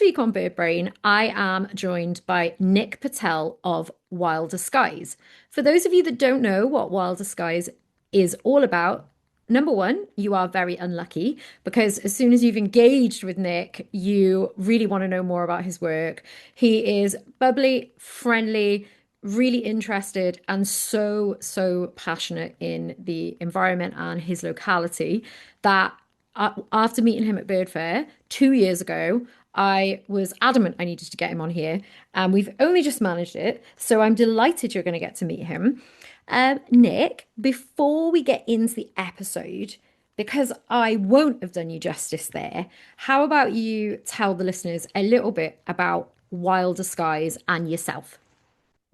week on Bird Brain, I am joined by Nick Patel of Wilder Skies. For those of you that don't know what Wilder Skies is all about, number one, you are very unlucky because as soon as you've engaged with Nick, you really want to know more about his work. He is bubbly, friendly, really interested, and so passionate in the environment and his locality that after meeting him at Bird Fair 2 years ago, I was adamant I needed to get him on here, and we've only just managed it. So I'm delighted you're going to get to meet him. Nick, before we get into the episode, because I won't have done you justice there, how about you tell the listeners a little bit about Wilder Skies and yourself?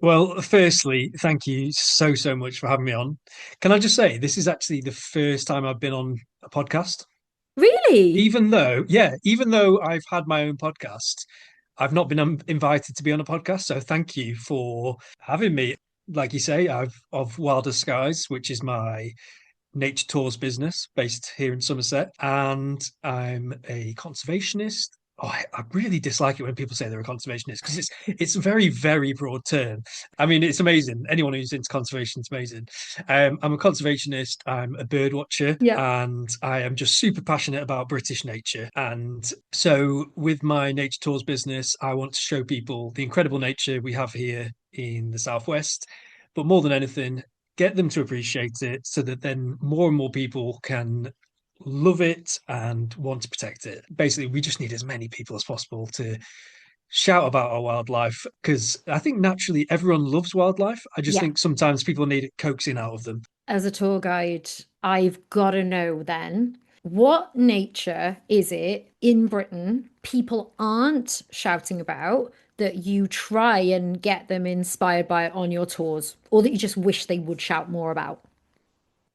Well, firstly, thank you so much for having me on. Can I just say, this is actually the first time I've been on a podcast. Really? Even though I've had my own podcast, I've not been invited to be on a podcast. So thank you for having me. Like you say, I've of Wilder Skies, which is my nature tours business based here in Somerset, and I'm a conservationist. Oh, I really dislike it when people say they're a conservationist because it's a very broad term. I mean, it's amazing. Anyone who's into conservation is amazing. I'm a conservationist. I'm a bird watcher, Yeah. and I am just super passionate about British nature. And so, with my nature tours business, I want to show people the incredible nature we have here in the southwest. But more than anything, get them to appreciate it so that then more and more people can love it and want to protect it. Basically, we just need as many people as possible to shout about our wildlife because I think naturally everyone loves wildlife. I just Yeah. think sometimes people need it coaxing out of them. As a tour guide, I've got to know then, what nature is it in Britain people aren't shouting about that you try and get them inspired by on your tours, or that you just wish they would shout more about?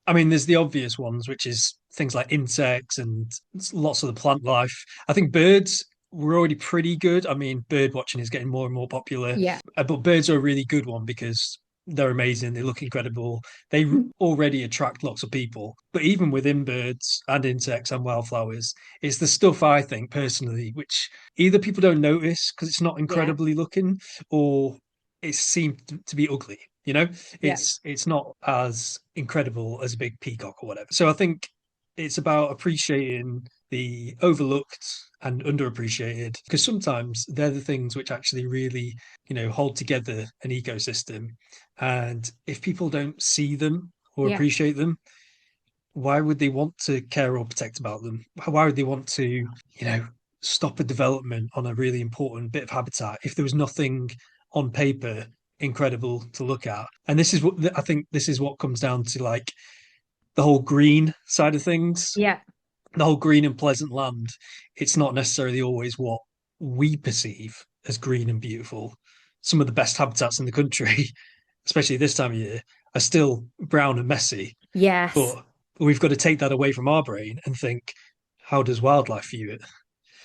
I mean, there's the obvious ones, which is things like insects and lots of the plant life. I think birds were already pretty good. I mean, bird watching is getting more and more popular, Yeah. but birds are a really good one because they're amazing. They look incredible. They already attract lots of people. But even within birds and insects and wildflowers, it's the stuff I think personally, which either people don't notice because it's not Yeah. incredibly looking, or it seemed to be ugly. You know, Yeah. it's not as incredible as a big peacock or whatever. So I think it's about appreciating the overlooked and underappreciated because sometimes they're the things which actually really, hold together an ecosystem. And if people don't see them or Yeah. appreciate them, why would they want to care or protect about them? Why would they want to, stop a development on a really important bit of habitat if there was nothing on paper incredible to look at? And this is what I think this is what comes down to, like, the whole green side of things, Yeah. the whole green and pleasant land. It's not necessarily always what we perceive as green and beautiful. Some of the best habitats in the country, especially this time of year, are still brown and messy. Yes. But we've got to take that away from our brain and think, how does wildlife view it?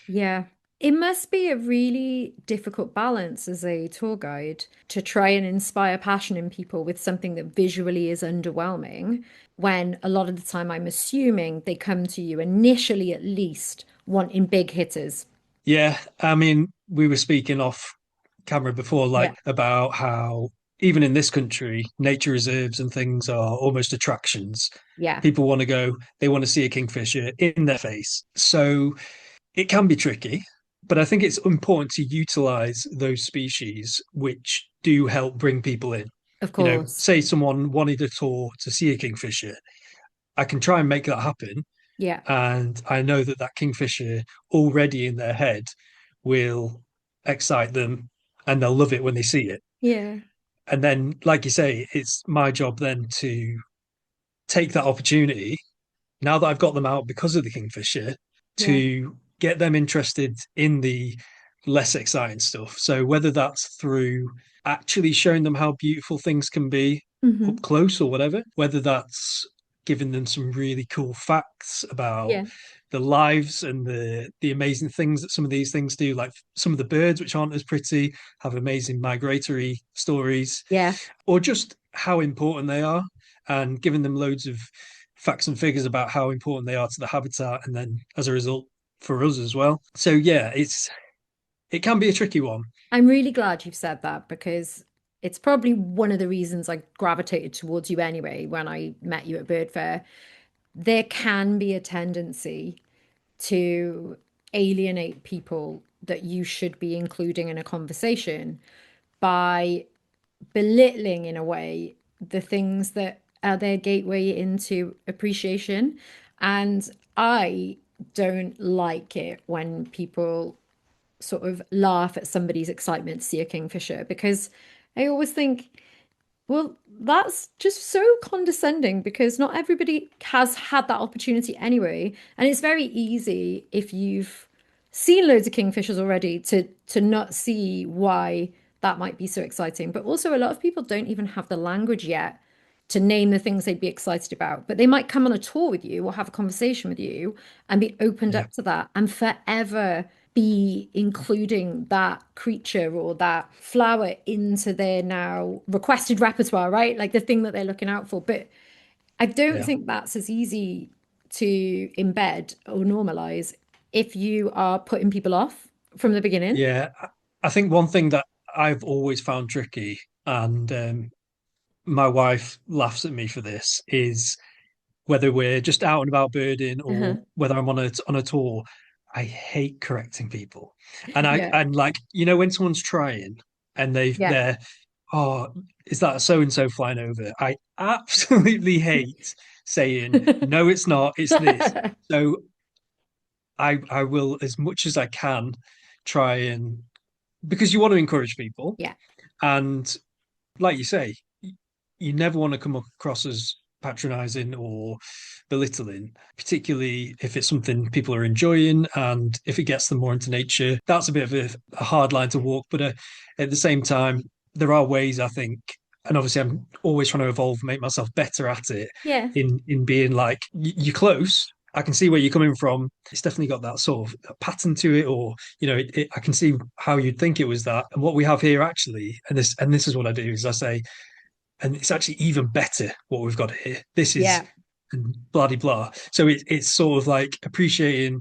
Yeah. It must be a really difficult balance as a tour guide to try and inspire passion in people with something that visually is underwhelming, when a lot of the time I'm assuming they come to you initially at least wanting big hitters. Yeah, I mean, we were speaking off camera before, like Yeah. about how even in this country, nature reserves and things are almost attractions. Yeah. People want to go, they want to see a kingfisher in their face. So it can be tricky, but I think it's important to utilize those species which do help bring people in. Of course. Say someone wanted a tour to see a kingfisher, I can try and make that happen. Yeah. And I know that that kingfisher already in their head will excite them and they'll love it when they see it. Yeah. And then, like you say, it's my job then to take that opportunity, now that I've got them out because of the kingfisher, Yeah. to get them interested in the less exciting stuff. So whether that's through actually showing them how beautiful things can be up Hmm. close or whatever, whether that's giving them some really cool facts about Yeah. the lives and the amazing things that some of these things do, like some of the birds which aren't as pretty have amazing migratory stories, Yeah. or just how important they are, and giving them loads of facts and figures about how important they are to the habitat, and then as a result for us as well. So yeah, it can be a tricky one. I'm really glad you've said that because it's probably one of the reasons I gravitated towards you anyway when I met you at Bird Fair. There can be a tendency to alienate people that you should be including in a conversation by belittling, in a way, the things that are their gateway into appreciation. And I don't like it when people sort of laugh at somebody's excitement to see a kingfisher because I always think, well, that's just so condescending because not everybody has had that opportunity anyway. And it's very easy if you've seen loads of kingfishers already to not see why that might be so exciting. But also a lot of people don't even have the language yet to name the things they'd be excited about. But they might come on a tour with you or have a conversation with you and be opened Yeah, up to that and forever be including that creature or that flower into their now requested repertoire, right? Like the thing that they're looking out for. But I don't yeah, think that's as easy to embed or normalize if you are putting people off from the beginning. yeah. I think one thing that I've always found tricky, and my wife laughs at me for this, is whether we're just out and about birding or Uh-huh. whether I'm on a tour. I hate correcting people, and I Yeah. and like when someone's trying and Yeah. they're, oh, is that so and so flying over? I absolutely hate saying no, it's not, it's this. So I will, as much as I can, try and, because you want to encourage people, Yeah. and like you say, you never want to come across as patronizing or belittling, particularly if it's something people are enjoying and if it gets them more into nature. That's a bit of a hard line to walk, but at the same time, there are ways, I think, and obviously I'm always trying to evolve, make myself better at it, Yeah. in being like, you're close. I can see where you're coming from. It's definitely got that sort of a pattern to it, or I can see how you'd think it was that. And what we have here actually, and this is what I do is I say, and it's actually even better what we've got here. This is Yeah. blah de blah. So it's sort of like appreciating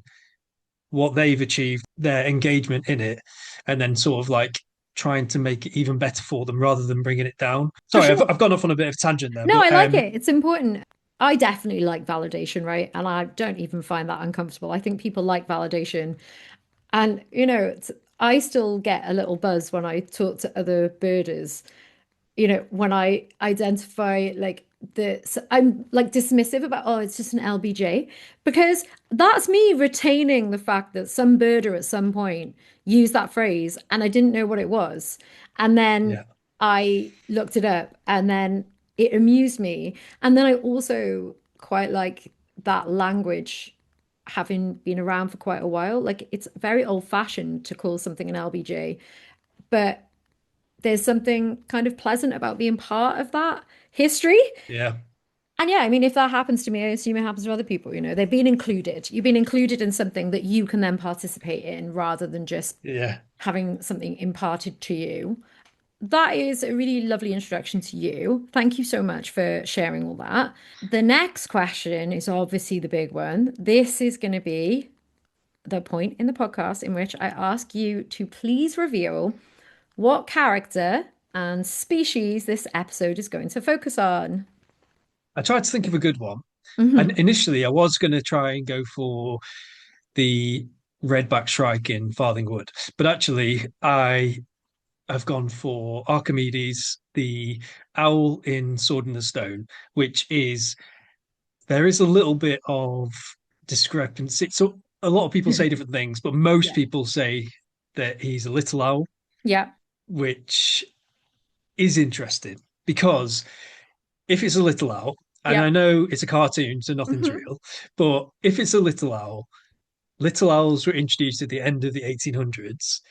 what they've achieved, their engagement in it, and then sort of like trying to make it even better for them rather than bringing it down. For Sorry, I've sure. gone off on a bit of tangent there, No, but I like it. It's important. I definitely like validation, right? And I don't even find that uncomfortable. I think people like validation. And, I still get a little buzz when I talk to other birders, when I identify like I'm like dismissive about, oh, it's just an LBJ, because that's me retaining the fact that some birder at some point used that phrase and I didn't know what it was. And then yeah, I looked it up and then it amused me. And then I also quite like that language having been around for quite a while. Like it's very old fashioned to call something an LBJ, but there's something kind of pleasant about being part of that history. yeah, And yeah, I mean, if that happens to me, I assume it happens to other people. They've been included. You've been included in something that you can then participate in rather than just yeah. having something imparted to you. That is a really lovely introduction to you. Thank you so much for sharing all that. The next question is obviously the big one. This is going to be the point in the podcast in which I ask you to please reveal what character and species this episode is going to focus on. I tried to think of a good one, and Hmm. initially I was going to try and go for the redback shrike in Farthingwood, but actually I have gone for Archimedes, the owl in Sword in the Stone, which is, there is a little bit of discrepancy. So a lot of people say different things, but most Yeah. people say that he's a little owl, Yeah. which is interesting because if it's a little owl, and I Yeah. know it's a cartoon, so nothing's Hmm. real, but if it's a little owl, little owls were introduced at the end of the 1800s,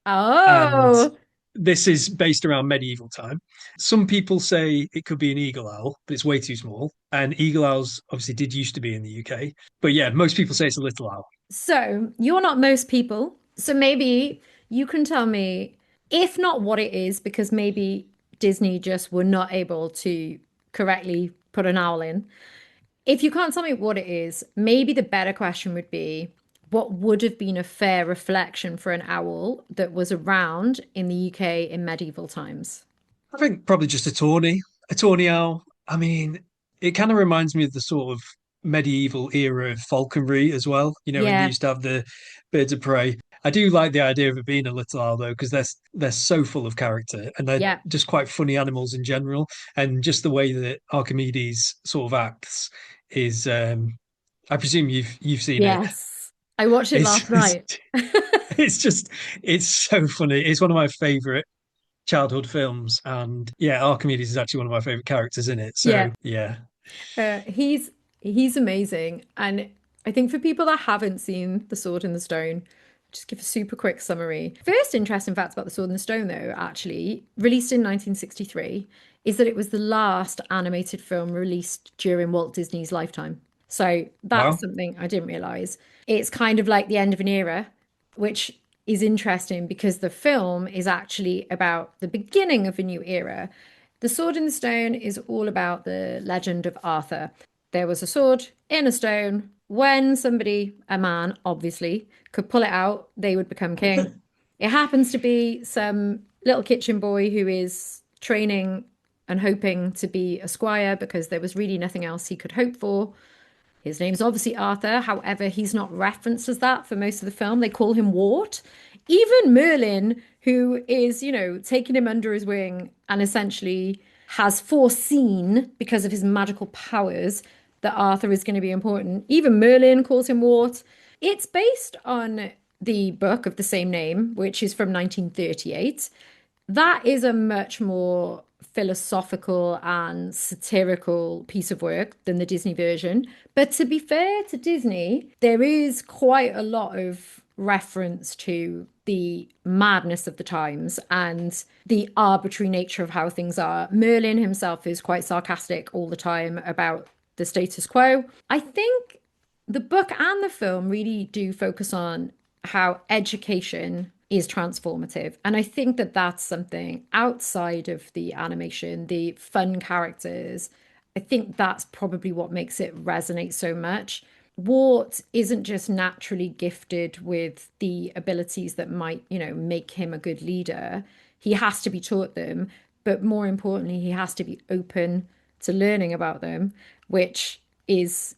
and Oh, this is based around medieval time. Some people say it could be an eagle owl, but it's way too small. And eagle owls obviously did used to be in the UK. But yeah, most people say it's a little owl. so you're not most people. So maybe you can tell me, if not what it is, because maybe Disney just were not able to correctly put an owl in. If you can't tell me what it is, maybe the better question would be, what would have been a fair reflection for an owl that was around in the UK in medieval times? I think probably just a tawny owl. I mean, it kind of reminds me of the sort of medieval era of falconry as well. You know, when they Yeah, used to have the birds of prey. I do like the idea of it being a little owl though, because they're so full of character and they're yeah, just quite funny animals in general. And just the way that Archimedes sort of acts is, I presume you've seen it. yes. I watched it It's last night. it's just it's so funny. It's one of my favorite childhood films, and yeah, Archimedes is actually one of my favorite characters in it. So Yeah, yeah, he's amazing, and I think for people that haven't seen The Sword in the Stone, just give a super quick summary. First interesting fact about The Sword in the Stone, though, actually released in 1963, is that it was the last animated film released during Walt Disney's lifetime. So that's wow. something I didn't realize. It's kind of like the end of an era, which is interesting because the film is actually about the beginning of a new era. The Sword in the Stone is all about the legend of Arthur. There was a sword in a stone. When somebody, a man, obviously, could pull it out, they would become king. It happens to be some little kitchen boy who is training and hoping to be a squire because there was really nothing else he could hope for. His name's obviously Arthur. However, he's not referenced as that for most of the film. They call him Wart. Even Merlin, who is, taking him under his wing and essentially has foreseen, because of his magical powers, that Arthur is going to be important. Even Merlin calls him Wart. It's based on the book of the same name, which is from 1938. That is a much more philosophical and satirical piece of work than the Disney version. But to be fair to Disney, there is quite a lot of reference to the madness of the times and the arbitrary nature of how things are. Merlin himself is quite sarcastic all the time about the status quo. I think the book and the film really do focus on how education is transformative. And I think that that's something outside of the animation, the fun characters. I think that's probably what makes it resonate so much. Wart isn't just naturally gifted with the abilities that might, make him a good leader. He has to be taught them, but more importantly, he has to be open to learning about them, which is,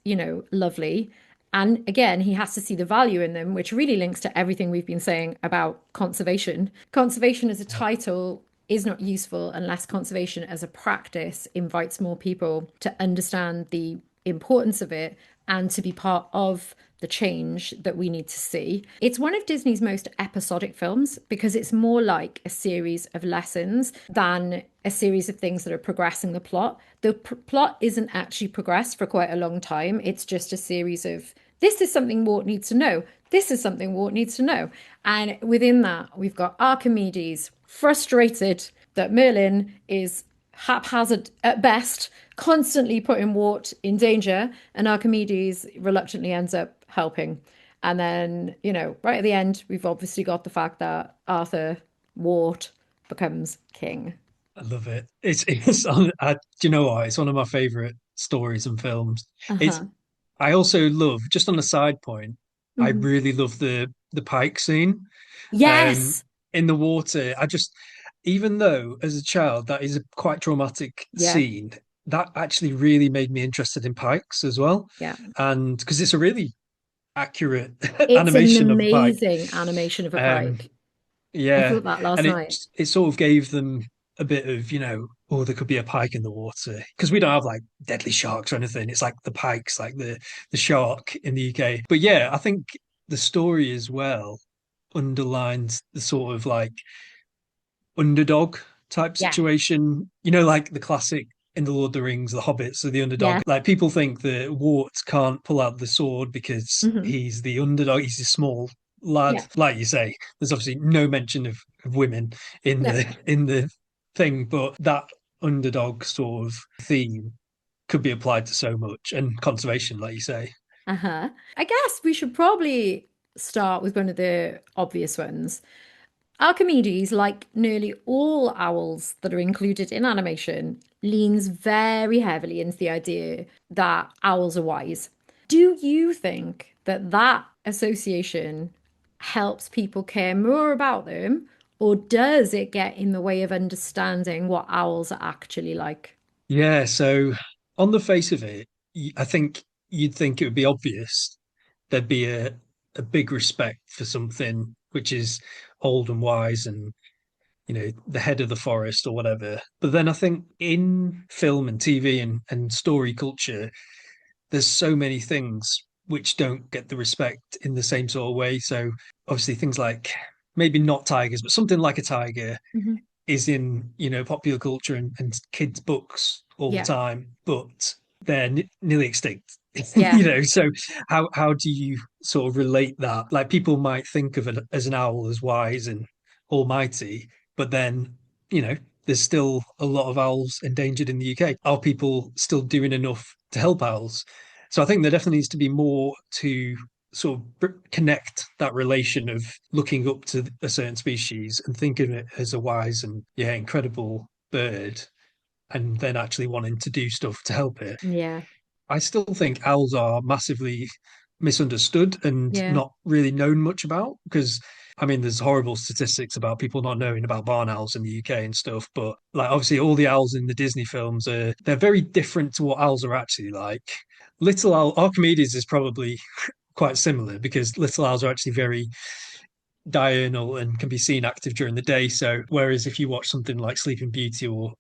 lovely. And again, he has to see the value in them, which really links to everything we've been saying about conservation. Conservation as a title is not useful unless conservation as a practice invites more people to understand the importance of it and to be part of the change that we need to see. It's one of Disney's most episodic films because it's more like a series of lessons than a series of things that are progressing the plot. The plot isn't actually progressed for quite a long time. It's just a series of this is something Wart needs to know. This is something Wart needs to know. And within that, we've got Archimedes frustrated that Merlin is haphazard at best, constantly putting Wart in danger, and Archimedes reluctantly ends up helping. And then, right at the end, we've obviously got the fact that Arthur Wart becomes king. I love it. Do you know what? It's one of my favorite stories and films. It's Uh-huh. I also love, just on a side point, I Mhm. really love the pike scene. Um Yes. in the water. Even though as a child that is a quite traumatic Yeah. scene, that actually really made me interested in pikes as well. Yeah. And because it's a really accurate It's an animation of a pike. amazing animation of a Um pike. I yeah. thought that last And night. it sort of gave them a bit of, oh, there could be a pike in the water. Because we don't have like deadly sharks or anything. It's like the pikes, like the shark in the UK. But yeah, I think the story as well underlines the sort of like underdog type Yeah. situation. Like the classic in the Lord of the Rings, the hobbits are the underdog. Yeah. Like people think that Wart can't pull out the sword because Hmm. he's the underdog, he's a small lad. Yeah. Like you say, there's obviously no mention of women in No. the thing, but that underdog sort of theme could be applied to so much and conservation, like you say. Uh-huh. I guess we should probably start with one of the obvious ones. Archimedes, like nearly all owls that are included in animation, leans very heavily into the idea that owls are wise. Do you think that that association helps people care more about them, or does it get in the way of understanding what owls are actually like? Yeah, so on the face of it, I think you'd think it would be obvious there'd be a big respect for something which is old and wise and the head of the forest or whatever. But then I think in film and TV and story culture, there's so many things which don't get the respect in the same sort of way. So obviously things like maybe not tigers, but something like a tiger Mhm. is in popular culture and kids' books all the Yeah. time, but they're nearly extinct. Yeah. So how do you sort of relate that? Like people might think of it as an owl as wise and almighty, but then you know there's still a lot of owls endangered in the UK. Are people still doing enough to help owls? So I think there definitely needs to be more to sort of connect that relation of looking up to a certain species and thinking of it as a wise and incredible bird, and then actually wanting to do stuff to help it. Yeah. I still think owls are massively misunderstood and Yeah. not really known much about because I mean there's horrible statistics about people not knowing about barn owls in the UK and stuff, but like obviously all the owls in the Disney films are they're very different to what owls are actually like. Little owl Archimedes is probably quite similar because little owls are actually very diurnal and can be seen active during the day. So whereas if you watch something like Sleeping Beauty or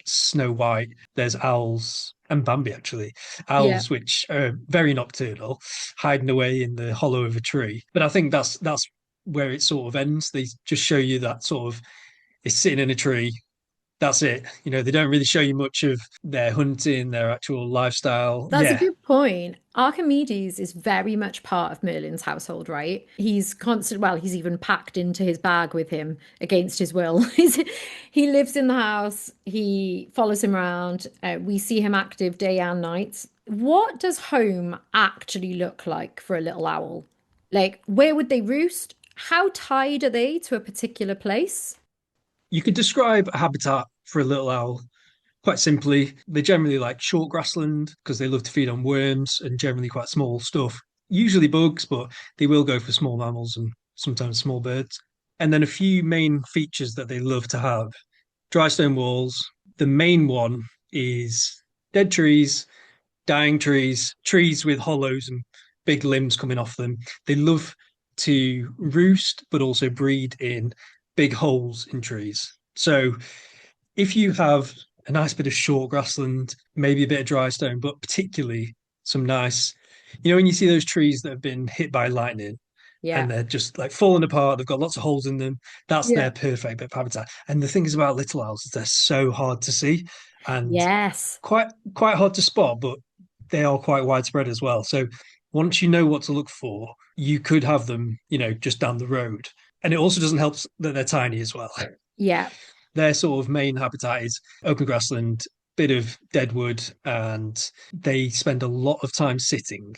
Snow White, there's owls and Bambi actually, Yeah. owls which are very nocturnal, hiding away in the hollow of a tree. But I think that's where it sort of ends. They just show you that sort of it's sitting in a tree. That's it. They don't really show you much of their hunting, their actual lifestyle. That's a Yeah, good point. Archimedes is very much part of Merlin's household, right? He's constant, well, he's even packed into his bag with him against his will. He lives in the house, he follows him around. We see him active day and night. What does home actually look like for a little owl? Like, where would they roost? How tied are they to a particular place? you could describe a habitat for a little owl quite simply. They generally like short grassland because they love to feed on worms and generally quite small stuff, usually bugs, but they will go for small mammals and sometimes small birds. And then a few main features that they love to have: dry stone walls. The main one is dead trees, dying trees, trees with hollows and big limbs coming off them. They love to roost, but also breed in big holes in trees. So if you have a nice bit of short grassland, maybe a bit of dry stone, but particularly some nice, when you see those trees that have been hit by lightning Yeah. and they're just like falling apart, they've got lots of holes in them, that's Yeah. their perfect bit of habitat. And the thing is about little owls is they're so hard to see and Yes. quite hard to spot, but they are quite widespread as well. So once you know what to look for, you could have them, just down the road. And it also doesn't help that they're tiny as well. Yeah. Their sort of main habitat is open grassland, bit of deadwood, and they spend a lot of time sitting.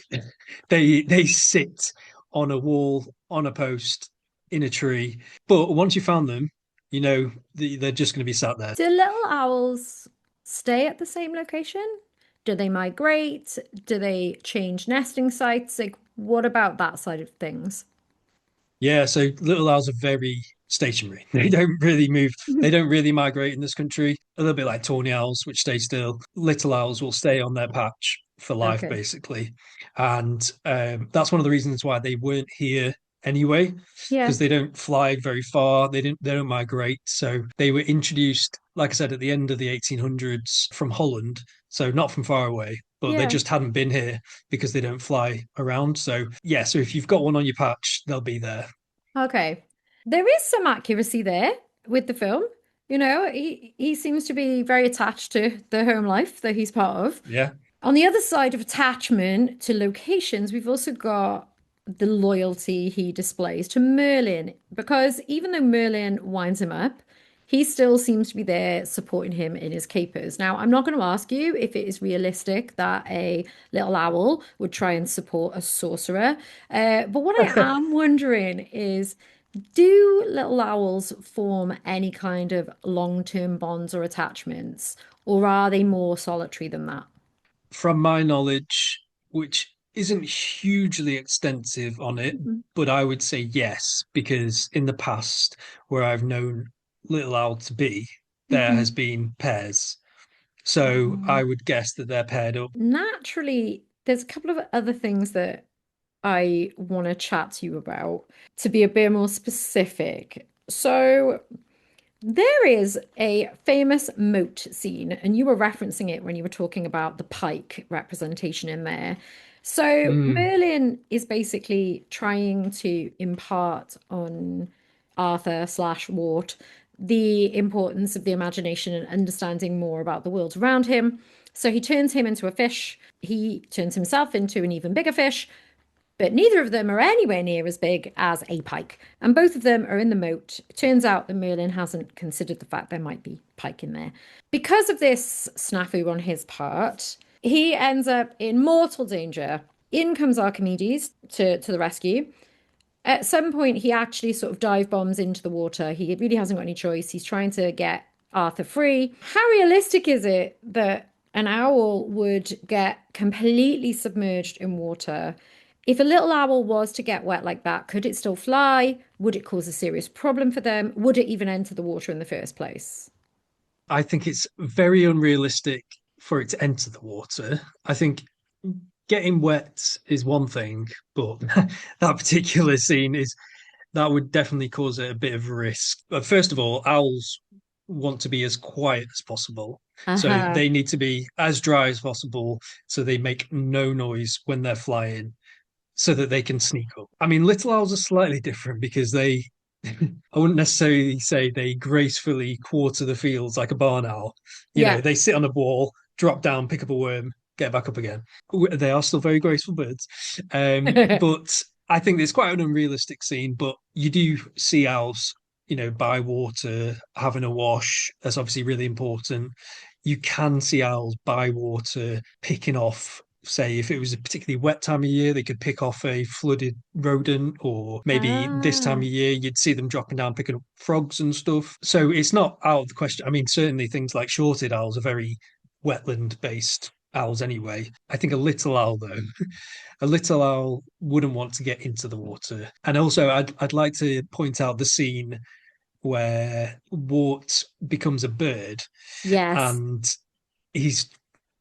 They sit on a wall, on a post, in a tree. But once you found them, they're just going to be sat there. Do little owls stay at the same location? Do they migrate? Do they change nesting sites? Like, what about that side of things? Yeah, so little owls are very stationary. They don't really move. They don't really migrate in this country. A little bit like tawny owls, which stay still. Little owls will stay on their patch for life, Okay. basically. And that's one of the reasons why they weren't here anyway, Yeah. because they don't fly very far. They don't migrate. So they were introduced, like I said, at the end of the 1800s from Holland. So not from far away, but they Yeah. just hadn't been here because they don't fly around. So yeah, so if you've got one on your patch, they'll be there. Okay. There is some accuracy there with the film. He seems to be very attached to the home life that he's part of. Yeah. On the other side of attachment to locations, we've also got the loyalty he displays to Merlin, because even though Merlin winds him up, he still seems to be there supporting him in his capers. Now, I'm not going to ask you if it is realistic that a little owl would try and support a sorcerer, but what I am wondering is, do little owls form any kind of long-term bonds or attachments, or are they more solitary than that? From my knowledge, which isn't hugely extensive on it, Mhm. but I would say yes, because in the past, where I've known little owl to be, there has Mhm. been pairs. So I Um, would guess that they're paired up. Naturally, there's a couple of other things that I want to chat to you about to be a bit more specific. So, there is a famous moat scene, and you were referencing it when you were talking about the pike representation in there. So, Mm, Merlin is basically trying to impart on Arthur slash Wart the importance of the imagination and understanding more about the world around him. So, he turns him into a fish, he turns himself into an even bigger fish, but neither of them are anywhere near as big as a pike, and both of them are in the moat. It turns out that Merlin hasn't considered the fact there might be pike in there. Because of this snafu on his part, he ends up in mortal danger. In comes Archimedes to the rescue. At some point, he actually sort of dive bombs into the water. He really hasn't got any choice. He's trying to get Arthur free. How realistic is it that an owl would get completely submerged in water? If a little owl was to get wet like that, could it still fly? Would it cause a serious problem for them? Would it even enter the water in the first place? I think it's very unrealistic for it to enter the water. I think getting wet is one thing, but that particular scene is that would definitely cause it a bit of risk. But first of all, owls want to be as quiet as possible. So Uh-huh. they need to be as dry as possible so they make no noise when they're flying so that they can sneak up. I mean, little owls are slightly different because they, I wouldn't necessarily say they gracefully quarter the fields like a barn owl. You know, Yeah. they sit on a wall, drop down, pick up a worm, get back up again. They are still very graceful birds. But I think it's quite an unrealistic scene, but you do see owls, by water, having a wash. That's obviously really important. You can see owls by water picking off, say, if it was a particularly wet time of year, they could pick off a flooded rodent, or maybe this time of Ah. year, you'd see them dropping down, picking up frogs and stuff. So it's not out of the question. I mean, certainly things like shorted owls are very wetland based owls anyway. I think a little owl, though, a little owl wouldn't want to get into the water. And also, I'd like to point out the scene where Wart becomes a bird Yes. and he's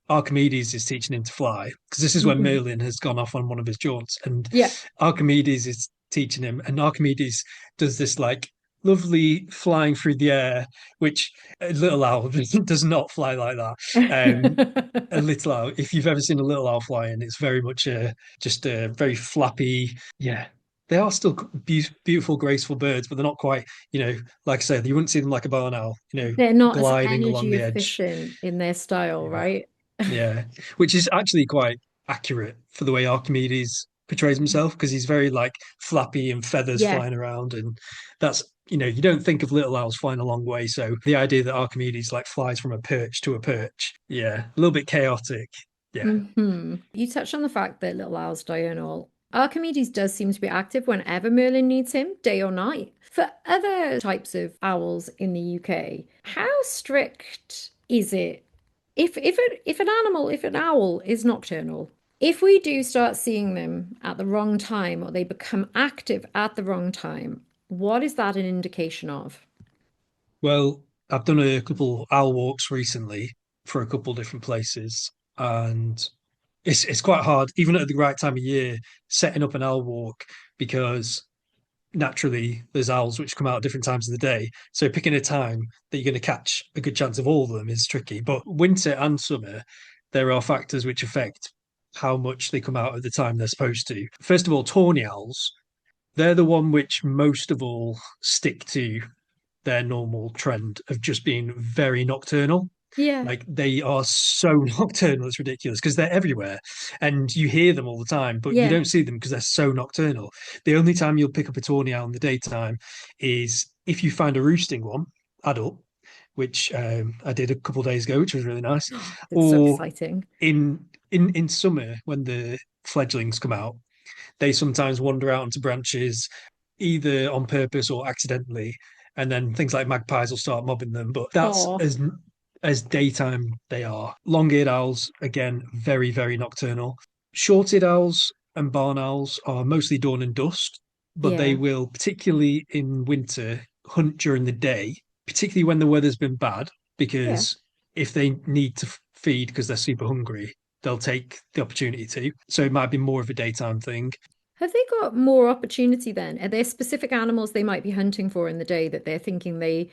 Archimedes is teaching him to fly because this is when Mhm. Merlin has gone off on one of his jaunts, and Yeah. Archimedes is teaching him, and Archimedes does this like lovely flying through the air, which a little owl does not fly like that. A little owl, if you've ever seen a little owl flying, it's very much just a very flappy, yeah. They are still beautiful, graceful birds, but they're not quite, like I said, you wouldn't see them like a barn owl, They're not as gliding along energy the edge. efficient in their style, Yeah. right? Yeah, which is actually quite accurate for the way Archimedes portrays himself because he's very like flappy and feathers Yeah. flying around, and that's you don't think of little owls flying a long way. So the idea that Archimedes like flies from a perch to a perch, yeah, a little bit chaotic. Yeah. You touched on the fact that little owl's diurnal. Archimedes does seem to be active whenever Merlin needs him, day or night. For other types of owls in the UK, how strict is it if an owl is nocturnal? If we do start seeing them at the wrong time or they become active at the wrong time, what is that an indication of? Well, I've done a couple owl walks recently for a couple different places, and it's quite hard, even at the right time of year, setting up an owl walk because naturally there's owls which come out at different times of the day. So picking a time that you're going to catch a good chance of all of them is tricky. But winter and summer, there are factors which affect how much they come out at the time they're supposed to. First of all, tawny owls, they're the one which most of all stick to their normal trend of just being very nocturnal. Yeah. Like they are so nocturnal, it's ridiculous because they're everywhere and you hear them all the time, but you Yeah. don't see them because they're so nocturnal. The only time you'll pick up a tawny owl in the daytime is if you find a roosting one, adult, which I did a couple of days ago, which was really nice, It's so or exciting. in summer when the fledglings come out, they sometimes wander out onto branches either on purpose or accidentally, and then things like magpies will start mobbing them. But that's Oh. as daytime they are. Long-eared owls, again, very, very nocturnal. shorted owls and barn owls are mostly dawn and dusk, but they Yeah. will, particularly in winter, hunt during the day, particularly when the weather's been bad, Yeah. because if they need to feed because they're super hungry, they'll take the opportunity to. So it might be more of a daytime thing. Have they got more opportunity then? Are there specific animals they might be hunting for in the day that they're thinking they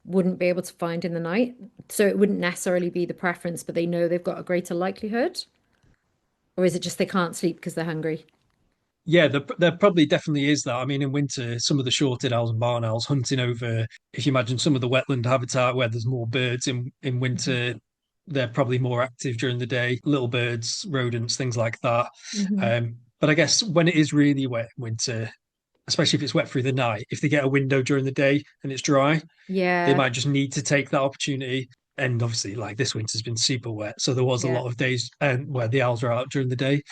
wouldn't be able to find in the night? So it wouldn't necessarily be the preference, but they know they've got a greater likelihood? Or is it just they can't sleep because they're hungry? Yeah, there probably definitely is that. I mean, in winter, some of the shorted owls and barn owls hunting over, if you imagine some of the wetland habitat where there's more birds in Mhm. winter, they're probably more active during the day. Little birds, rodents, things like that. Hmm. But I guess when it is really wet in winter, especially if it's wet through the night, if they get a window during the day and it's dry, they Yeah. might just need to take that opportunity. And obviously, like this winter's been super wet, so there was a Yeah. lot of days where the owls are out during the day.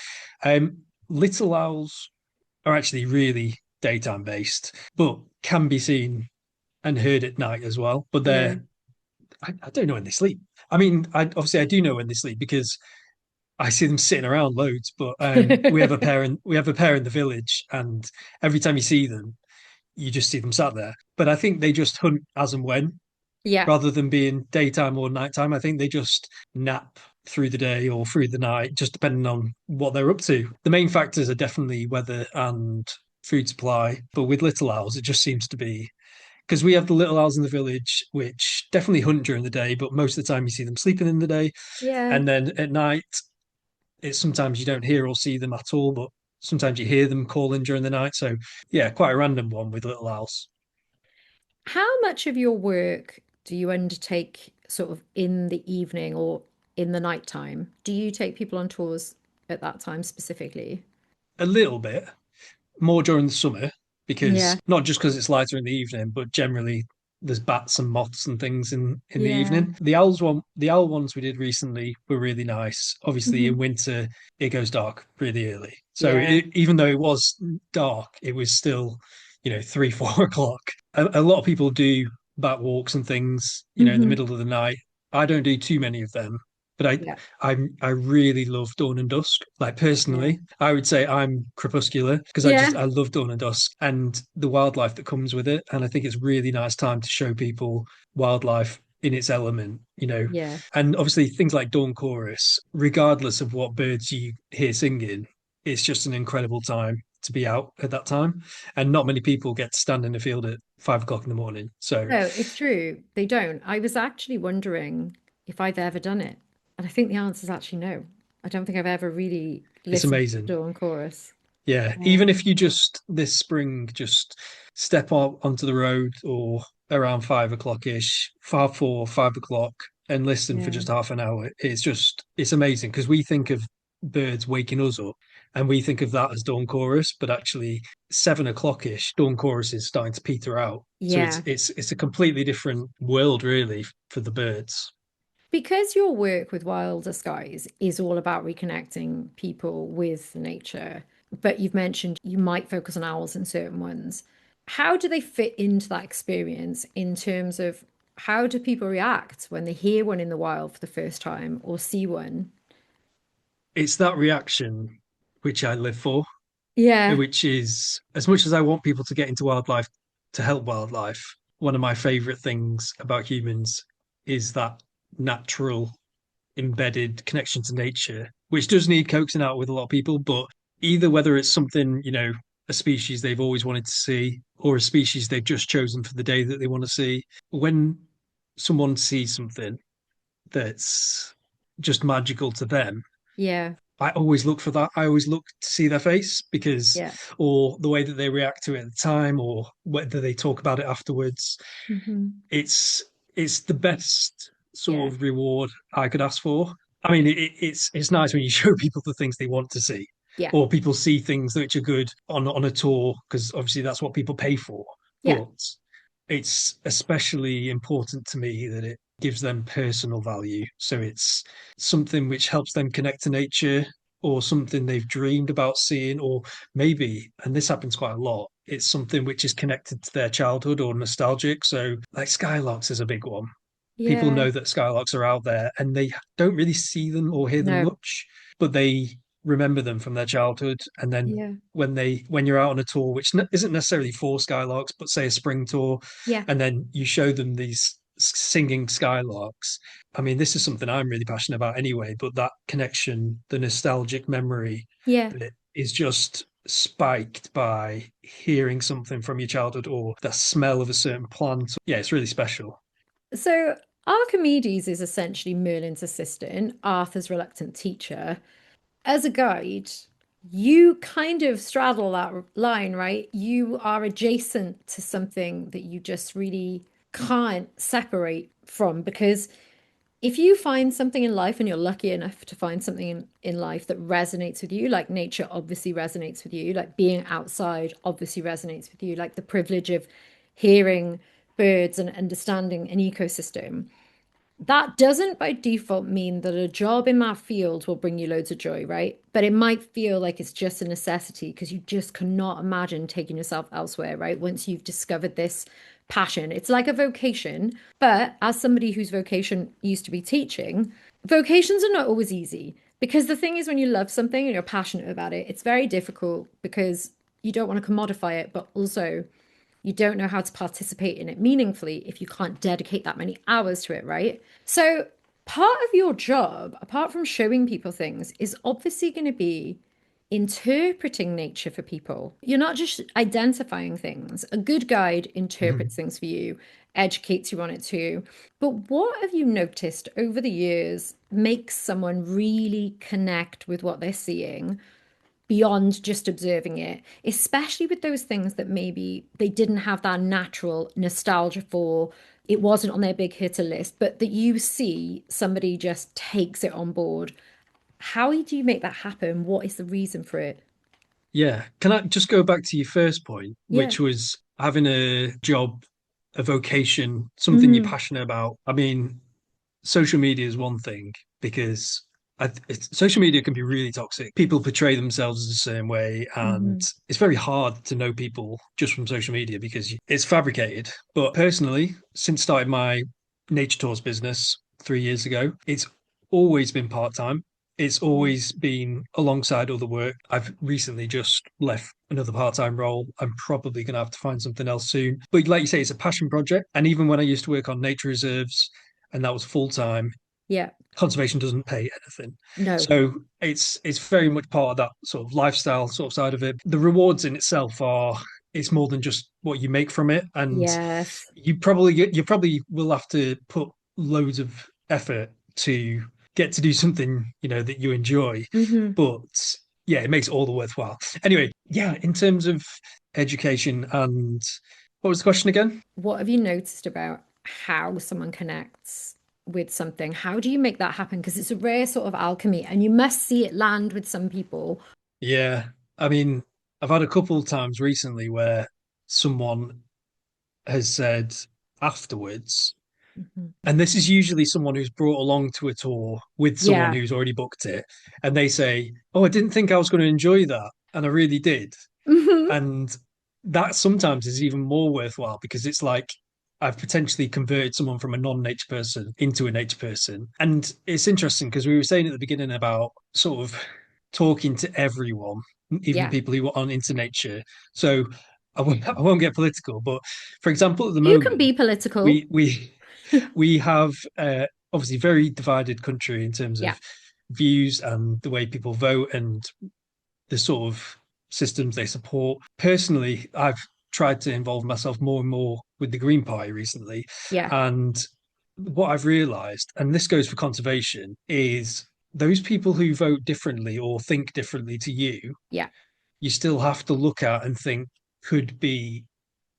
Little owls are actually really daytime based, but can be seen and heard at night as well. But Yeah. I don't know when they sleep. I mean, obviously I do know when they sleep because I see them sitting around loads. But we have a pair in the village, and every time you see them, you just see them sat there. But I think they just hunt as and when, Yeah. rather than being daytime or nighttime. I think they just nap through the day or through the night, just depending on what they're up to. The main factors are definitely weather and food supply, but with little owls, it just seems to be because we have the little owls in the village, which definitely hunt during the day, but most of the time you see them sleeping in the day. Yeah. And then at night, it's sometimes you don't hear or see them at all, but sometimes you hear them calling during the night. So, yeah, quite a random one with little owls. How much of your work do you undertake sort of in the evening or in the nighttime? Do you take people on tours at that time specifically? A little bit, more during the summer because Yeah. not just because it's lighter in the evening, but generally there's bats and moths and things in the Yeah. evening. The owl ones we did recently were really nice. Obviously, in Hmm. winter it goes dark really early, so Yeah. even though it was dark, it was still 3 4 o'clock. A lot of people do bat walks and things, in the Hmm. middle of the night. I don't do too many of them, but Yeah. I really love dawn and dusk. Like Yeah. personally, I would say I'm crepuscular because Yeah. I love dawn and dusk and the wildlife that comes with it. And I think it's really nice time to show people wildlife in its element. Yeah. And obviously things like dawn chorus, regardless of what birds you hear singing, it's just an incredible time to be out at that time. And not many people get to stand in the field at 5 o'clock in the morning. So No, it's true. They don't. I was actually wondering if I've ever done it. And I think the answer is actually no. I don't think I've ever really it's listened to amazing. Dawn Chorus. Yeah, even if Um, you just this spring just step out onto the road or around 5 o'clock ish, 5 o'clock, and listen for yeah. just half an hour, it's amazing because we think of birds waking us up and we think of that as dawn chorus, but actually 7 o'clock ish, dawn chorus is starting to peter out. So it's Yeah. it's it's a completely different world really for the birds. Because your work with Wilder Skies is all about reconnecting people with nature, but you've mentioned you might focus on owls in certain ones. How do they fit into that experience in terms of how do people react when they hear one in the wild for the first time or see one? It's that reaction which I live for, Yeah. which is as much as I want people to get into wildlife to help wildlife, one of my favorite things about humans is that natural embedded connection to nature, which does need coaxing out with a lot of people, but either whether it's something, a species they've always wanted to see or a species they've just chosen for the day that they want to see, when someone sees something that's just magical to them, Yeah. I always look for that. I always look to see their face because, Yeah. or the way that they react to it at the time, or whether they talk about it afterwards. Hmm. It's it's the best Yeah. sort of reward I could ask for. I mean, it's nice when you show people the things they want to see, Yeah. or people see things which are good on a tour because obviously that's what people pay for. Yeah. But it's especially important to me that it gives them personal value. So it's something which helps them connect to nature or something they've dreamed about seeing, or maybe, and this happens quite a lot, it's something which is connected to their childhood or nostalgic. So, like skylarks is a big one. People Yeah. know that skylarks are out there and they don't really see them or hear them No. much, but they remember them from their childhood, and then Yeah. when you're out on a tour, which isn't necessarily for skylarks, but say a spring tour, Yeah. and then you show them these singing skylarks. I mean, this is something I'm really passionate about anyway, but that connection, the nostalgic memory Yeah. that is just spiked by hearing something from your childhood or the smell of a certain plant. Yeah, it's really special. So Archimedes is essentially Merlin's assistant, Arthur's reluctant teacher. As a guide, you kind of straddle that line, right? You are adjacent to something that you just really can't separate from, because if you find something in life and you're lucky enough to find something in life that resonates with you, like nature obviously resonates with you, like being outside obviously resonates with you, like the privilege of hearing birds and understanding an ecosystem, that doesn't by default mean that a job in that field will bring you loads of joy, right? But it might feel like it's just a necessity because you just cannot imagine taking yourself elsewhere, right? Once you've discovered this passion, it's like a vocation. But as somebody whose vocation used to be teaching, vocations are not always easy, because the thing is, when you love something and you're passionate about it, it's very difficult because you don't want to commodify it, but also you don't know how to participate in it meaningfully if you can't dedicate that many hours to it, right? So, part of your job, apart from showing people things, is obviously going to be interpreting nature for people. You're not just identifying things. A good guide interprets Mhm. things for you, educates you on it too. But what have you noticed over the years makes someone really connect with what they're seeing beyond just observing it, especially with those things that maybe they didn't have that natural nostalgia for, it wasn't on their big hitter list, but that you see somebody just takes it on board. How do you make that happen? What is the reason for it? Yeah. Can I just go back to your first point, Yeah. which was having a job, a vocation, something you're Mm-hmm. passionate about? I mean, social media is one thing because social media can be really toxic. People portray themselves the same way, and Mm-hmm. it's very hard to know people just from social media because it's fabricated. But personally, since starting my nature tours business 3 years ago, it's always been part time. It's Yeah. always been alongside other work. I've recently just left another part-time role. I'm probably going to have to find something else soon. But like you say, it's a passion project. And even when I used to work on nature reserves, and that was full time, Yeah. conservation doesn't pay anything. No. So it's very much part of that sort of lifestyle sort of side of it. The rewards in itself are it's more than just what you make from it. And Yes. you probably will have to put loads of effort to get to do something, that you enjoy. Mm-hmm. But yeah, it makes it all the worthwhile. Anyway, yeah, in terms of education and what was the question again? What have you noticed about how someone connects with something? How do you make that happen? Because it's a rare sort of alchemy, and you must see it land with some people. Yeah, I mean, I've had a couple of times recently where someone has said afterwards, Mhm. and this is usually someone who's brought along to a tour with someone Yeah. who's already booked it, and they say, "Oh, I didn't think I was going to enjoy that, and I really did." Hmm. And that sometimes is even more worthwhile because it's like I've potentially converted someone from a non-nature person into a nature person. And it's interesting because we were saying at the beginning about sort of talking to everyone, even Yeah. people who aren't into nature. So I won't get political, but for example, at the You can moment, be political. we have obviously very divided country in terms Yeah. of views and the way people vote and the sort of systems they support. Personally, I've tried to involve myself more and more with the Green Party recently. Yeah. And what I've realized, and this goes for conservation, is those people who vote differently or think differently to you, Yeah. you still have to look at and think could be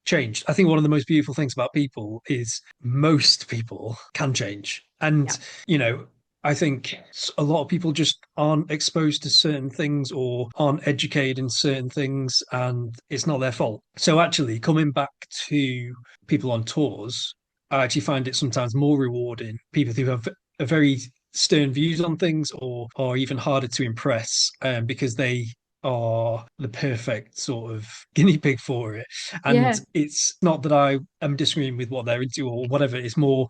changed. I think one of the most beautiful things about people is most people can change. Yeah. And, you know, I think a lot of people just aren't exposed to certain things or aren't educated in certain things, and it's not their fault. So, actually, coming back to people on tours, I actually find it sometimes more rewarding. People who have a very stern views on things or are even harder to impress because they are the perfect sort of guinea pig for it. And Yeah. it's not that I am disagreeing with what they're into or whatever. It's more,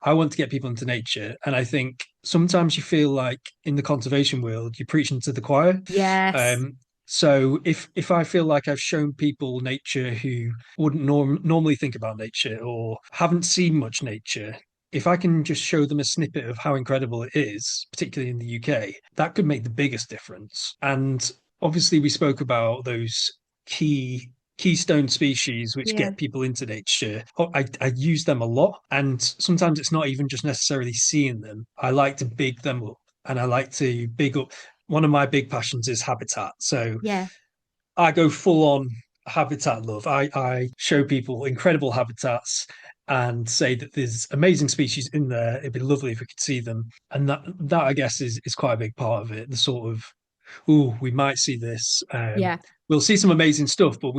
I want to get people into nature. And I think sometimes you feel like in the conservation world, you're preaching to the choir. Yes. Um, so if I feel like I've shown people nature who wouldn't normally think about nature or haven't seen much nature, if I can just show them a snippet of how incredible it is, particularly in the UK, that could make the biggest difference. And obviously, we spoke about those keystone species which Yeah. get people into nature. I use them a lot, and sometimes it's not even just necessarily seeing them. I like to big them up, and I like to big up. One of my big passions is habitat. So Yeah. I go full on habitat love. I show people incredible habitats and say that there's amazing species in there. It'd be lovely if we could see them. And that I guess is quite a big part of it. The sort of, oh, we might see this. Yeah. We'll see some amazing stuff, but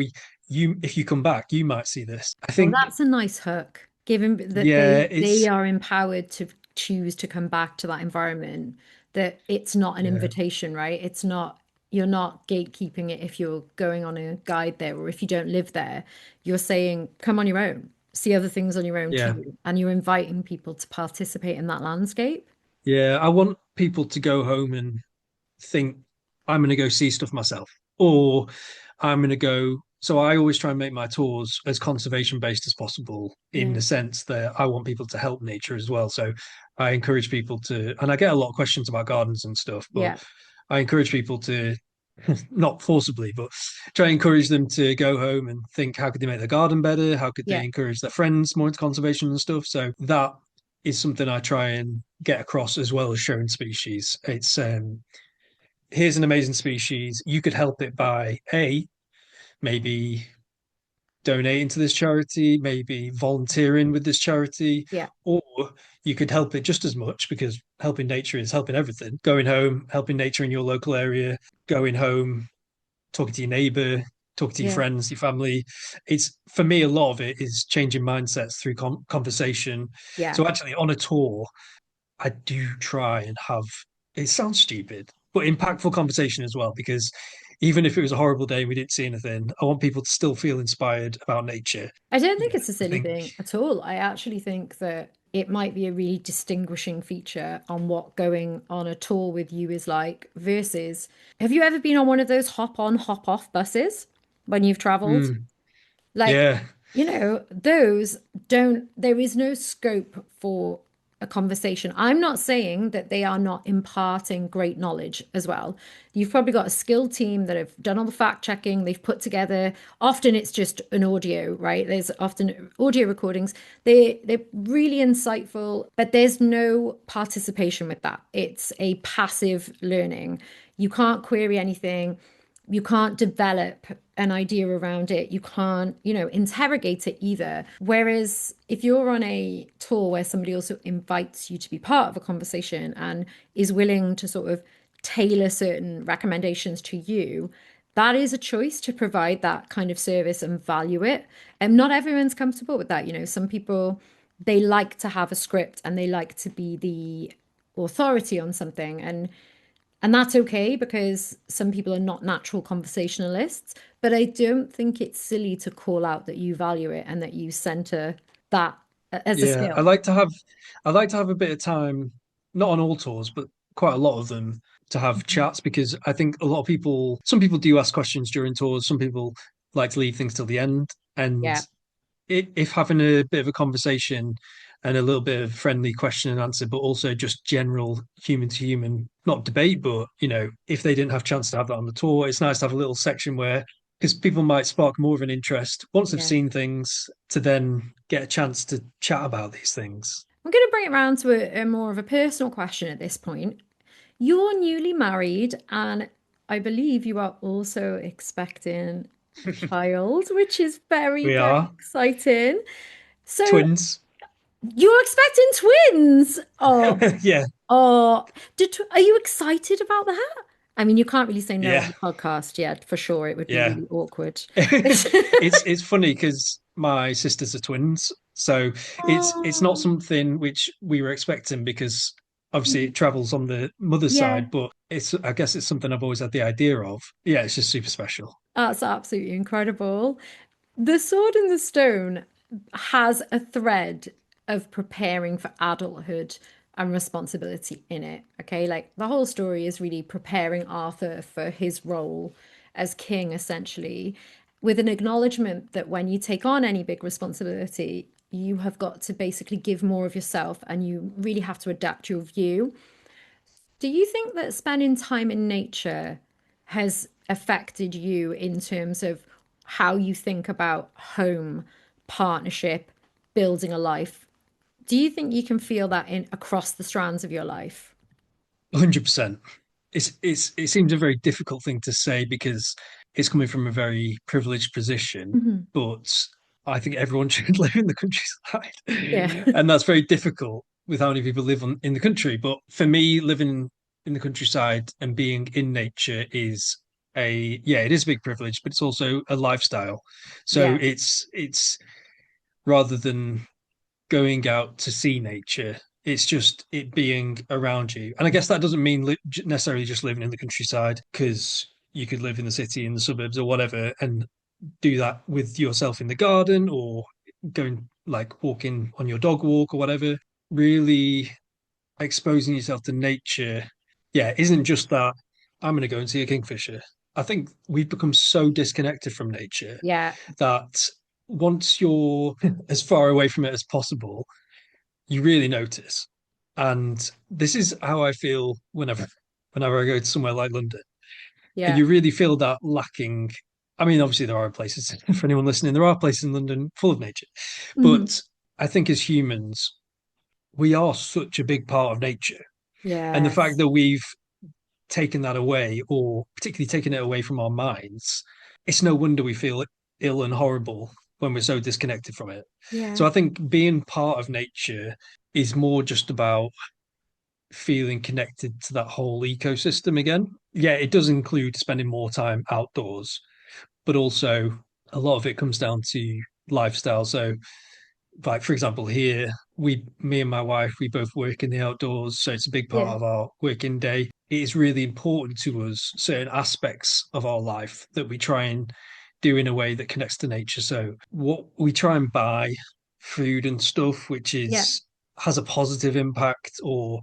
you if you come back, you might see this. I Well, think, that's a nice hook, given that yeah, they it's are empowered to choose to come back to that environment, that it's not an yeah, invitation, right? It's not, you're not gatekeeping it if you're going on a guide there or if you don't live there. You're saying, come on your own, see other things on your own yeah. too. And you're inviting people to participate in that landscape. Yeah, I want people to go home and think I'm going to go see stuff myself, or I'm going to go. So I always try and make my tours as conservation based as possible, in Yeah. the sense that I want people to help nature as well. So I encourage people to, and I get a lot of questions about gardens and stuff, but Yeah. I encourage people to, not forcibly, but try and encourage them to go home and think, how could they make their garden better? How could they Yeah. encourage their friends more into conservation and stuff? So that is something I try and get across, as well as showing species. It's here's an amazing species. You could help it by maybe donating to this charity, maybe volunteering with this charity, Yeah. or you could help it just as much, because helping nature is helping everything. Going home, helping nature in your local area, going home, talking to your neighbor, talking to your Yeah. friends, your family. It's, for me, a lot of it is changing mindsets through conversation. Yeah. So actually, on a tour, I do try and have, it sounds stupid, but impactful conversation as well, because even if it was a horrible day and we didn't see anything, I want people to still feel inspired about nature. I don't You think know, it's a I silly think, thing at all. I actually think that it might be a really distinguishing feature on what going on a tour with you is like versus have you ever been on one of those hop on, hop off buses when you've traveled? Like, yeah, those don't, there is no scope for a conversation. I'm not saying that they are not imparting great knowledge as well. You've probably got a skilled team that have done all the fact checking, they've put together, often it's just an audio, right? There's often audio recordings. They're really insightful, but there's no participation with that. It's a passive learning. You can't query anything, you can't develop an idea around it. You can't, interrogate it either. Whereas if you're on a tour where somebody also invites you to be part of a conversation and is willing to sort of tailor certain recommendations to you, that is a choice to provide that kind of service and value it. And not everyone's comfortable with that. Some people, they like to have a script and they like to be the authority on something. And that's okay because some people are not natural conversationalists, but I don't think it's silly to call out that you value it and that you center that as a yeah. skill. I like to have a bit of time, not on all tours, but quite a lot of them, to have Mhm. chats, because I think a lot of people, some people do ask questions during tours, some people like to leave things till the end. And Yeah, if having a bit of a conversation and a little bit of friendly question and answer, but also just general human to human, not debate, but if they didn't have a chance to have that on the tour, it's nice to have a little section where, because people might spark more of an interest once they've yeah. seen things, to then get a chance to chat about these things. I'm going to bring it around to a more of a personal question at this point. You're newly married, and I believe you are also expecting a child, which is very, We very are exciting. So twins. you're expecting twins. Oh, Yeah, oh, are you excited about that? I mean, you can't really say no on yeah, the podcast yet, for sure. It would be yeah. really awkward. It's funny because my sisters are twins, so it's not Oh, something which we were expecting, because Obviously, it travels on the mother's Yeah, side, but I guess it's something I've always had the idea of. Yeah, it's just super special. that's absolutely incredible. The Sword in the Stone has a thread of preparing for adulthood and responsibility in it. Okay, like the whole story is really preparing Arthur for his role as king, essentially, with an acknowledgement that when you take on any big responsibility, you have got to basically give more of yourself and you really have to adapt your view. Do you think that spending time in nature has affected you in terms of how you think about home, partnership, building a life? Do you think you can feel that in across the strands of your life? 100%. It seems a very difficult thing to say because it's coming from a very privileged position, Hmm. but I think everyone should live in the Yeah. countryside. And that's very difficult with how many people live in the country. But for me, living in the countryside and being in nature is yeah, it is a big privilege, but it's also a lifestyle. So Yeah. it's rather than going out to see nature. It's just it being around you. And I guess that doesn't mean necessarily just living in the countryside, because you could live in the city, in the suburbs, or whatever, and do that with yourself in the garden or going like walking on your dog walk or whatever. Really exposing yourself to nature, yeah, isn't just that I'm going to go and see a kingfisher. I think we've become so disconnected from nature Yeah. that once you're as far away from it as possible, you really notice. And this is how I feel whenever I go to somewhere like London. Yeah. You really feel that lacking. I mean, obviously there are places for anyone listening, there are places in London full of nature. Hmm. But I think as humans, we are such a big part of nature. And the fact Yes. that we've taken that away, or particularly taken it away from our minds, it's no wonder we feel ill and horrible when we're so disconnected from it. Yeah. So I think being part of nature is more just about feeling connected to that whole ecosystem again. Yeah, it does include spending more time outdoors, but also a lot of it comes down to lifestyle. So, like for example, here me and my wife, we both work in the outdoors, so it's a big part Yeah. of our working day. It is really important to us certain aspects of our life that we try and do in a way that connects to nature. So, what we try and buy food and stuff, which Yeah. is has a positive impact or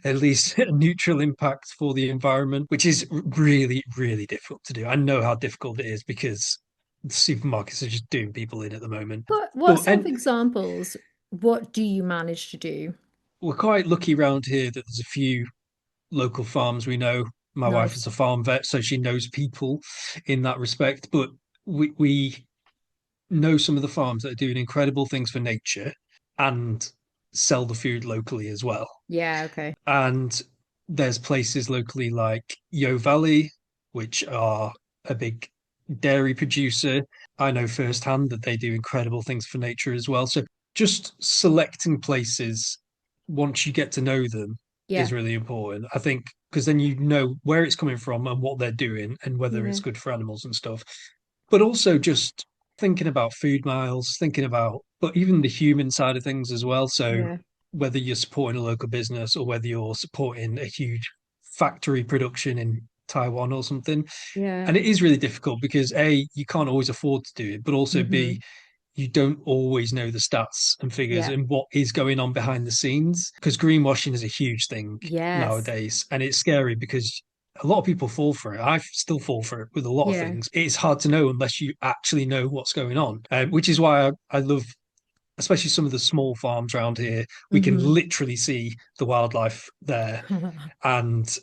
at least a neutral impact for the environment, which is really, really difficult to do. I know how difficult it is because the supermarkets are just doing people in at the moment. What But sort of and examples, what do you manage to do? we're quite lucky around here that there's a few local farms we know. My wife is Nice. a farm vet, so she knows people in that respect. But we know some of the farms that are doing incredible things for nature and sell the food locally as well. Yeah, okay. And there's places locally like Yo Valley, which are a big dairy producer. I know firsthand that they do incredible things for nature as well. So just selecting places once you get to know them is Yeah. really important. I think because then you know where it's coming from and what they're doing and whether Yeah. it's good for animals and stuff. But also just thinking about food miles, thinking about, but even the human side of things as well. So Yeah. whether you're supporting a local business or whether you're supporting a huge factory production in Taiwan or something. Yeah. And it is really difficult because A, you can't always afford to do it, but also Hmm. B, you don't always know the stats and figures Yeah. and what is going on behind the scenes because greenwashing is a huge thing Yes. nowadays. And it's scary because a lot of people fall for it. I still fall for it with a lot of Yeah. things. It's hard to know unless you actually know what's going on, which is why I love especially some of the small farms around here. We can Hmm. literally see the wildlife there and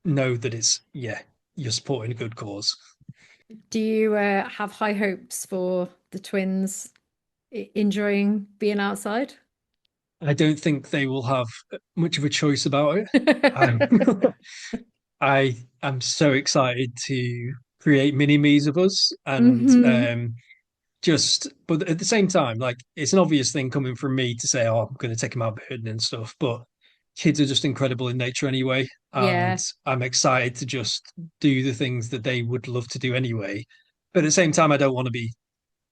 know that it's, yeah, you're supporting a good cause. Do you have high hopes for the twins enjoying being outside? I don't think they will have much of a choice about it. Um, I am so excited to create mini me's of us and Hmm. but at the same time, like it's an obvious thing coming from me to say, oh, I'm going to take him out birding and stuff. But kids are just incredible in nature anyway. And Yeah. I'm excited to just do the things that they would love to do anyway. But at the same time, I don't want to be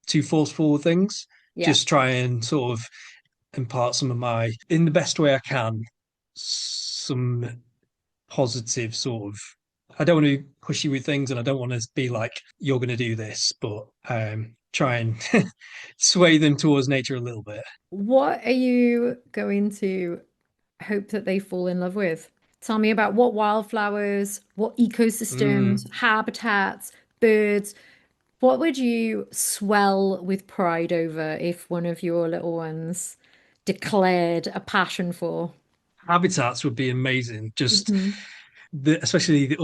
too forceful with things. Yeah. Just try and sort of impart some of my, in the best way I can, some positive sort of. I don't want to push you with things, and I don't want to be like you're going to do this, but try and sway them towards nature a little bit. What are you going to hope that they fall in love with? Tell me about what wildflowers, what ecosystems, Mm. habitats, birds. What would you swell with pride over if one of your little ones declared a passion for? Habitats would be amazing. Just Hmm. especially the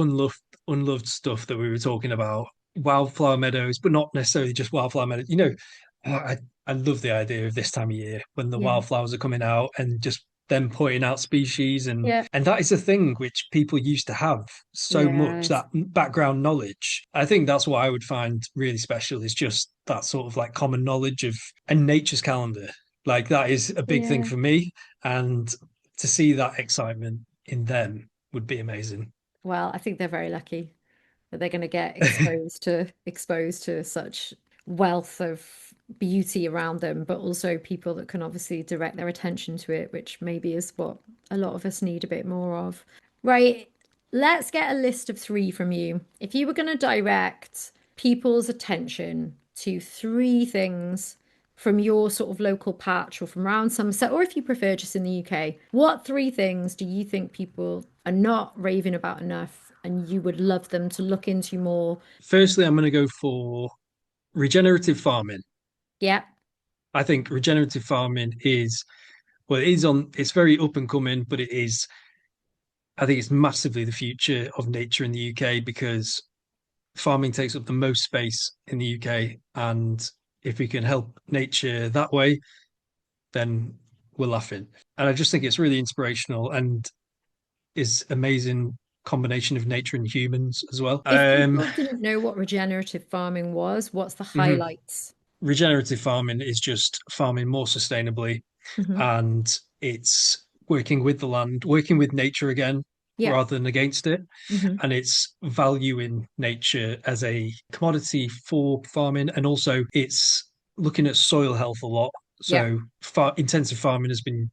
unloved stuff that we were talking about, wildflower meadows, but not necessarily just wildflower meadows. I love the idea of this time of year when the Yeah. wildflowers are coming out and just them pointing out species Yeah. and that is a thing which people used to have so much, Yes. that background knowledge. I think that's what I would find really special is just that sort of like common knowledge of a nature's calendar. Like that is a big thing Yeah. for me, and to see that excitement in them would be amazing. Well, I think they're very lucky that they're going to get exposed to such wealth of beauty around them, but also people that can obviously direct their attention to it, which maybe is what a lot of us need a bit more of. Right, let's get a list of three from you. If you were going to direct people's attention to three things from your sort of local patch or from around Somerset, or if you prefer just in the UK, what three things do you think people are not raving about enough and you would love them to look into more? Firstly, I'm going to go for regenerative farming. Yeah, I think regenerative farming is, well, it's very up and coming, but I think it's massively the future of nature in the UK because farming takes up the most space in the UK. And if we can help nature that way, then we're laughing. And I just think it's really inspirational and is amazing combination of nature and humans as well. if people didn't know what regenerative farming was, what's the Mhm. highlights? Regenerative farming is just farming more sustainably, Hmm. and it's working with the land, working with nature again Yeah. rather than against it. Hmm. And it's valuing nature as a commodity for farming. And also it's looking at soil health a lot. Yeah. So intensive farming has been,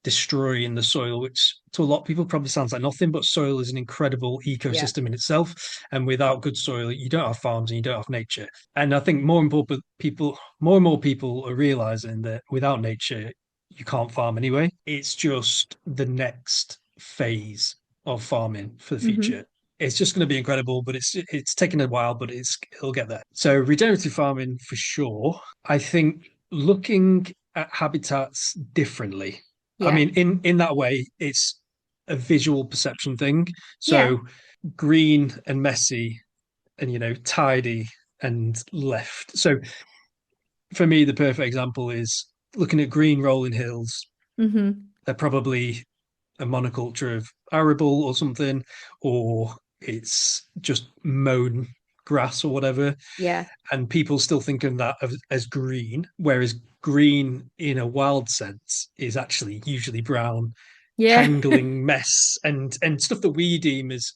destroying the soil, which to a lot of people probably sounds like nothing, but soil is an incredible Yeah. ecosystem in itself. And without good soil, you don't have farms and you don't have nature. And I think more and more people are realizing that without nature, you can't farm anyway. It's just the next phase of farming for the Hmm. future. It's just going to be incredible, but it's taken a while, but it'll get there. So regenerative farming for sure. I think looking at habitats differently. I Yeah. mean, in that way, it's a visual perception thing. Yeah. So green and messy and tidy and left. So for me, the perfect example is looking at green rolling hills. Hmm. They're probably a monoculture of arable or something, or it's just mown grass or whatever. Yeah. And people still think of that as green, whereas green in a wild sense is actually usually brown, Yeah. tangling mess and stuff that we deem as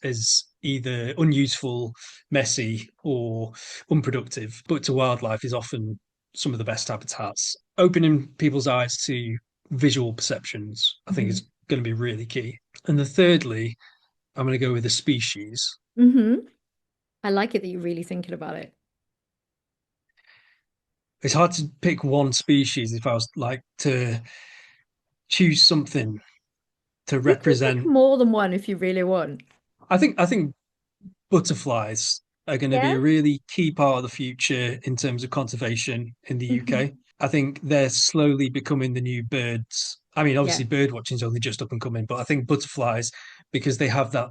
either unuseful, messy, or unproductive, but to wildlife is often some of the best habitats. Opening people's eyes to visual perceptions, I think, Hmm. is going to be really key. And the thirdly, I'm going to go with the species. Hmm. I like it that you're really thinking about it. It's hard to pick one species if I was like to choose something to You can pick represent. more than one if you really want. I think butterflies are going to be Yeah. a really key part of the future in terms of conservation in the Hmm. UK. I think they're slowly becoming the new birds. I mean, Yeah. obviously, bird watching is only just up and coming, but I think butterflies, because they have that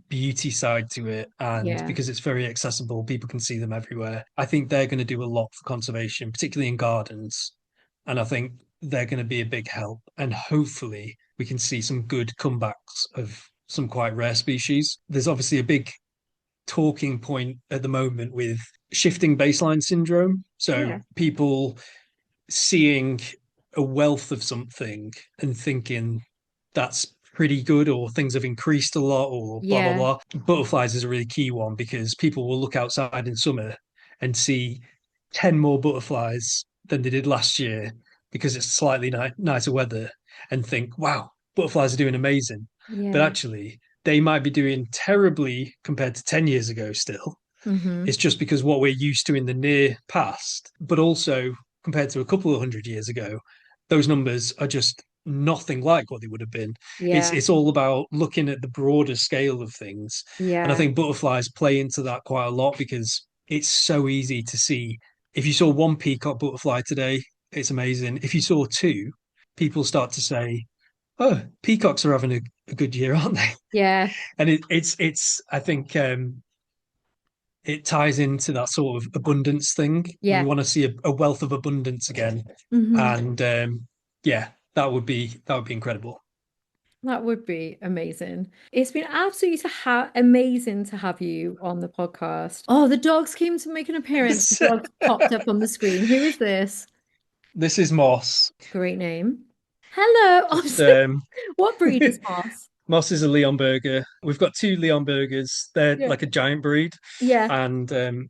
beauty side to it and Yeah. because it's very accessible, people can see them everywhere. I think they're going to do a lot for conservation, particularly in gardens. And I think they're going to be a big help. And hopefully, we can see some good comebacks of some quite rare species. There's obviously a big talking point at the moment with shifting baseline syndrome. So Yeah. people seeing a wealth of something and thinking that's pretty good or things have increased a lot or blah blah Yeah. blah. Butterflies is a really key one because people will look outside in summer and see 10 more butterflies than they did last year because it's slightly nicer weather and think, wow. butterflies are doing amazing. But Yeah. actually, they might be doing terribly compared to 10 years ago still. Hmm. It's just because what we're used to in the near past, but also compared to a couple of hundred years ago, those numbers are just nothing like what they would have been. It's Yeah. it's all about looking at the broader scale of things. And I Yeah. think butterflies play into that quite a lot because it's so easy to see. If you saw one peacock butterfly today, it's amazing. If you saw two, people start to say, "Oh, peacocks are having a good year, aren't they?" Yeah. And it's I think it ties into that sort of abundance thing. We Yeah. want to see a wealth of abundance again, Hmm. and yeah, that would be incredible. That would be amazing. It's been absolutely amazing to have you on the podcast. Oh, the dogs came to make an appearance. The dogs popped up on the screen. Who is this? This is Moss. Great name. Hello. Just What breed is Moss? Moss is a Leon Burger. We've got two Leon Burgers. They're Yeah. like a giant breed, Yeah. and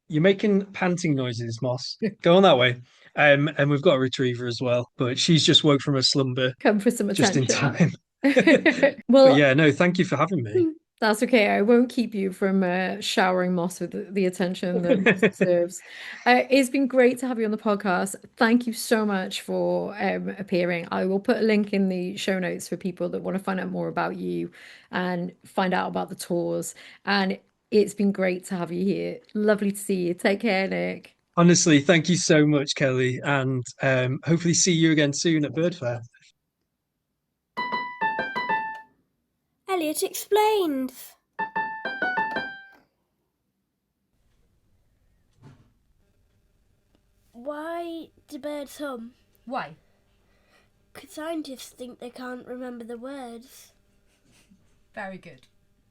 you're making panting noises, Moss. Go on that way. And we've got a retriever as well, but she's just woke from her slumber Come for some just in attention. time. But Well, yeah, no, thank you for having me. that's okay. I won't keep you from showering Moss with the attention that Moss deserves. It's been great to have you on the podcast. Thank you so much for appearing. I will put a link in the show notes for people that want to find out more about you and find out about the tours. And it's been great to have you here. Lovely to see you. Take care, Nick. Honestly, thank you so much, Kelly, and hopefully see you again soon at Bird Fair. Elliot explains. Why do birds hum? Why? Because scientists think they can't remember the words. Very good.